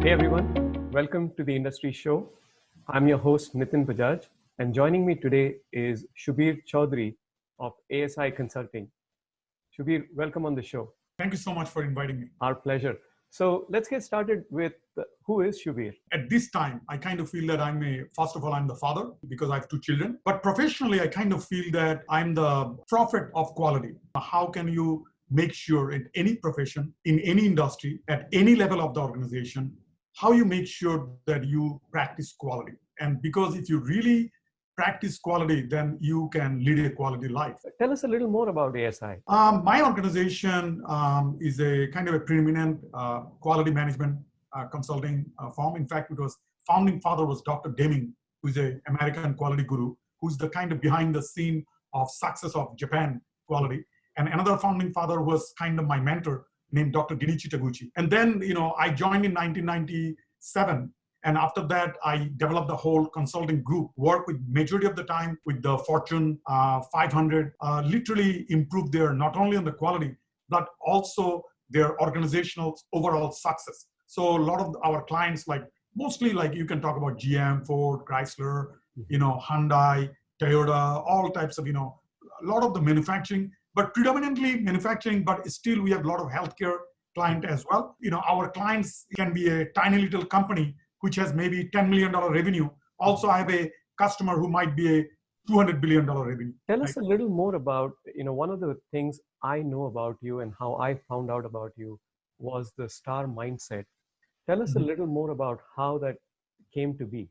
Hey everyone, welcome to the Industry Show. I'm your host Nitin Bajaj, and joining me today is Subir Chowdhury of ASI Consulting. Subir, welcome on the show. Thank you so much for inviting me. Our pleasure. So let's get started with who is Subir? At this time, I kind of feel that first of all, I'm the father because I have two children. But professionally, I kind of feel that I'm the prophet of quality. How can you make sure in any profession, in any industry, at any level of the organization, how you make sure that you practice quality? And because if you really practice quality, then you can lead a quality life. Tell us a little more about ASI. My organization is a kind of a preeminent quality management consulting firm. In fact, because founding father was Dr. Deming, who's an American quality guru, who's the kind of behind the scene of success of Japan quality. And another founding father was kind of my mentor named Dr. Ginichi Taguchi. And then, I joined in 1997. And after that, I developed the whole consulting group, work with majority of the time with the Fortune 500, literally improve their, not only on the quality, but also their organizational overall success. So a lot of our clients, mostly you can talk about GM, Ford, Chrysler, Hyundai, Toyota, all types of, a lot of the manufacturing, but predominantly manufacturing, but still we have a lot of healthcare client as well. Our clients can be a tiny little company which has maybe $10 million revenue. Also, I have a customer who might be a $200 billion revenue. Tell us a little more about, one of the things I know about you and how I found out about you was the STAR mindset. Tell us a little more about how that came to be.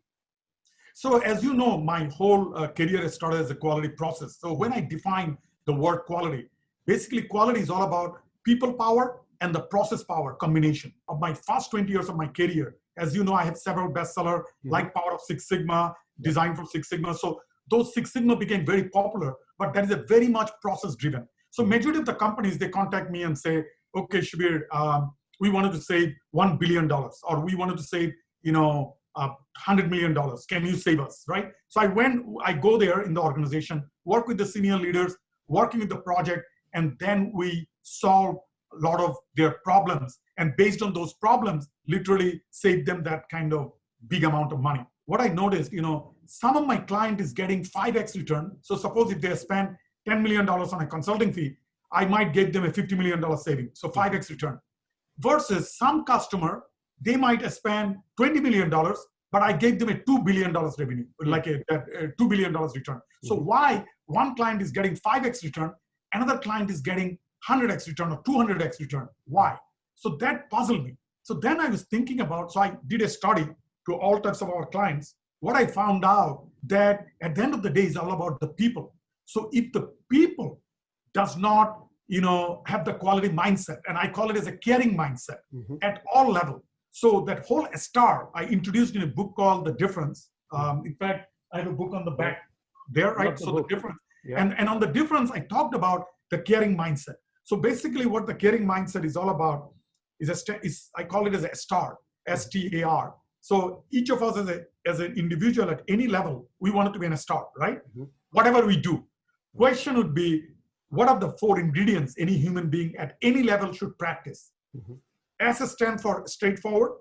So as you know, my whole career has started as a quality process. So when I define the word quality, basically quality is all about people power and the process power combination. Of my first 20 years of my career, as you know, I have several bestsellers like Power of Six Sigma, Design for Six Sigma. So those Six Sigma became very popular, but that is a very much process driven. So majority of the companies, they contact me and say, okay, Subir, we wanted to save $1 billion or we wanted to save, $100 million. Can you save us, right? So I go there in the organization, work with the senior leaders, working with the project, and then we solve a lot of their problems. And based on those problems, literally save them that kind of big amount of money. What I noticed, some of my client is getting 5x return. So suppose if they spend $10 million on a consulting fee, I might get them a $50 million saving. So 5x return. Versus some customer, they might spend $20 million, but I gave them a $2 billion revenue, like a $2 billion return. So why one client is getting 5x return, another client is getting 100x return or 200x return? Why? So that puzzled me. So then I was thinking about, so I did a study to all types of our clients. What I found out that at the end of the day is all about the people. So if the people does not, have the quality mindset, and I call it as a caring mindset at all levels. So that whole STAR I introduced in a book called The Difference. In fact, I have a book on the back there, right? So the difference. Yeah. And on the difference, I talked about the caring mindset. So basically what the caring mindset is all about is I call it as a STAR, STAR. So each of us as an individual at any level, we want it to be in a star, right? Whatever we do. Question would be, what are the 4 ingredients any human being at any level should practice? S stand for straightforward,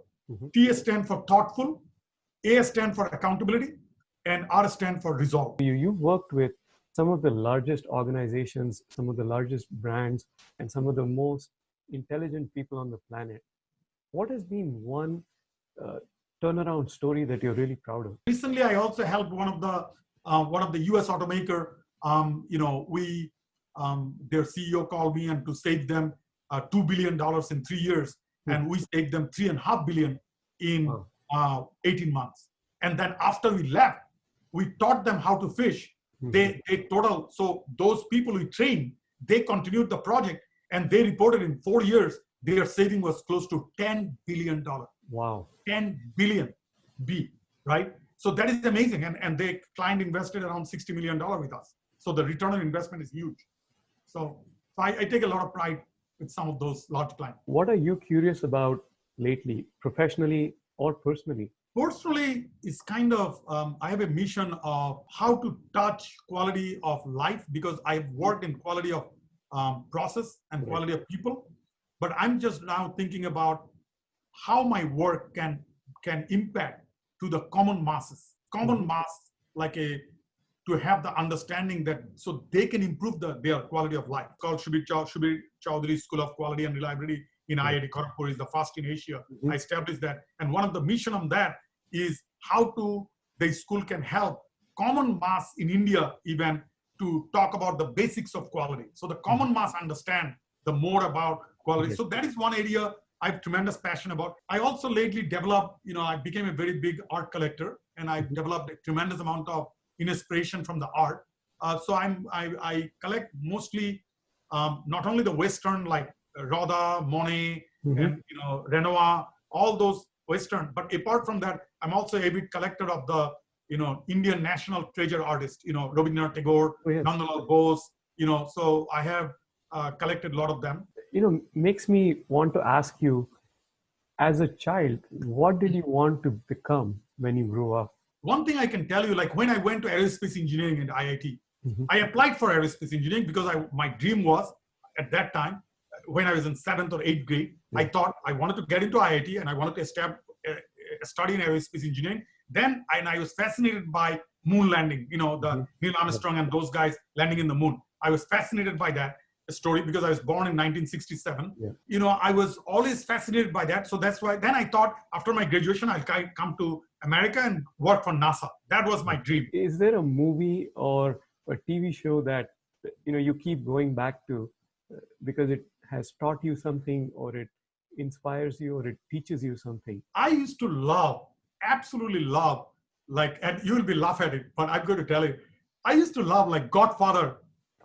T stand for thoughtful, A stand for accountability, and R stand for resolve. You worked with some of the largest organizations, some of the largest brands, and some of the most intelligent people on the planet. What has been one turnaround story that you're really proud of? Recently, I also helped one of the US automaker. Their CEO called me and to save them $2 billion in 3 years, and we saved them $3.5 billion in 18 months. And then after we left, we taught them how to fish. So those people we trained, they continued the project, and they reported in 4 years, their saving was close to $10 billion. Wow. 10 billion B, right? So that is amazing. And the client invested around $60 million with us. So the return on investment is huge. So I take a lot of pride with some of those large clients. What are you curious about lately, professionally or personally? Personally, it's kind of, I have a mission of how to touch quality of life, because I've worked in quality of process and quality of people. But I'm just now thinking about how my work can can impact to the common masses, common mass, like to have the understanding that so they can improve their quality of life. Called Subir Chowdhury School of Quality and Reliability in IIT Kharagpur is the first in Asia. I established that, and one of the mission on that is how to the school can help common mass in India even to talk about the basics of quality. So the common mass understand the more about quality. So that is one area I have tremendous passion about. I also lately developed, I became a very big art collector, and I developed a tremendous amount of inspiration from the art. So I collect mostly not only the Western like Rodin, Monet, and Renoir, all those Western, but apart from that, I'm also a big collector of the Indian national treasure artists, Rabindranath Tagore, Nandalal Bose, so I have collected a lot of them. Makes me want to ask you, as a child, what did you want to become when you grew up? One thing I can tell you, like when I went to aerospace engineering at IIT, I applied for aerospace engineering because my dream was at that time, when I was in 7th or 8th grade, I thought I wanted to get into IIT and I wanted to study in aerospace engineering. Then I was fascinated by moon landing, the Neil Armstrong and those guys landing in the moon. I was fascinated by that story because I was born in 1967. I was always fascinated by that. So that's why then I thought after my graduation, I'll come to America and work for NASA. That was my dream. Is there a movie or a TV show that you keep going back to because it has taught you something, or it inspires you, or it teaches you something? I used to love, absolutely love, and you will be laugh at it, but I'm going to tell you, I used to love like Godfather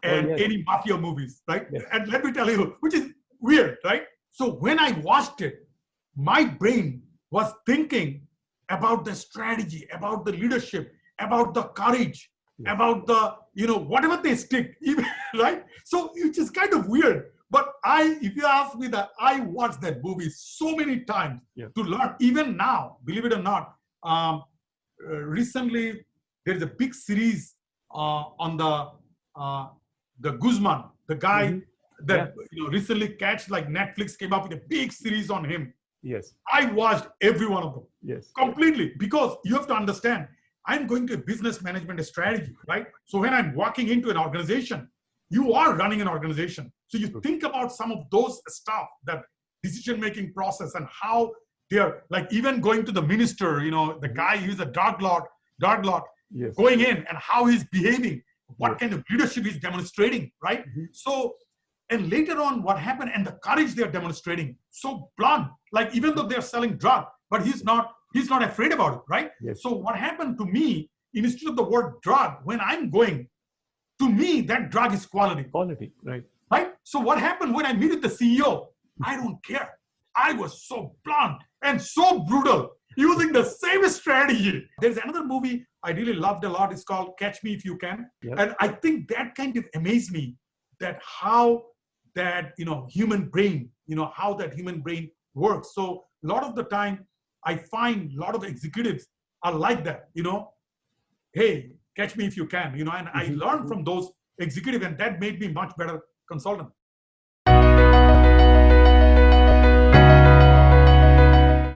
and any mafia movies, right? And let me tell you, which is weird, right? So when I watched it, my brain was thinking about the strategy, about the leadership, about the courage, about the, whatever they stick, even, right? So which is kind of weird. But if you ask me that, I watched that movie so many times to learn. Even now, believe it or not, recently there's a big series on the Guzman, the guy that recently catch, like Netflix came up with a big series on him. Yes. I watched every one of them. Yes. Completely, because you have to understand, I'm going to a business management strategy, right? So when I'm walking into an organization, you are running an organization. So you think about some of those stuff, that decision-making process, and how they're like even going to the minister, the guy who's a dog lot, going in and how he's behaving, what kind of leadership he's demonstrating, right? So, and later on what happened and the courage they're demonstrating, so blunt, like even though they're selling drug, but he's not afraid about it, right? So what happened to me, instead of the word drug, when I'm going, to me, that drug is quality. Quality, right. Right? So what happened when I meet with the CEO? I don't care. I was so blunt and so brutal, using the same strategy. There's another movie I really loved a lot. It's called Catch Me If You Can. And I think that kind of amazed me, that how that, human brain, how that human brain works. So a lot of the time, I find a lot of executives are like that, hey, catch me if you can, and I learned from those executives, and that made me much better consultant.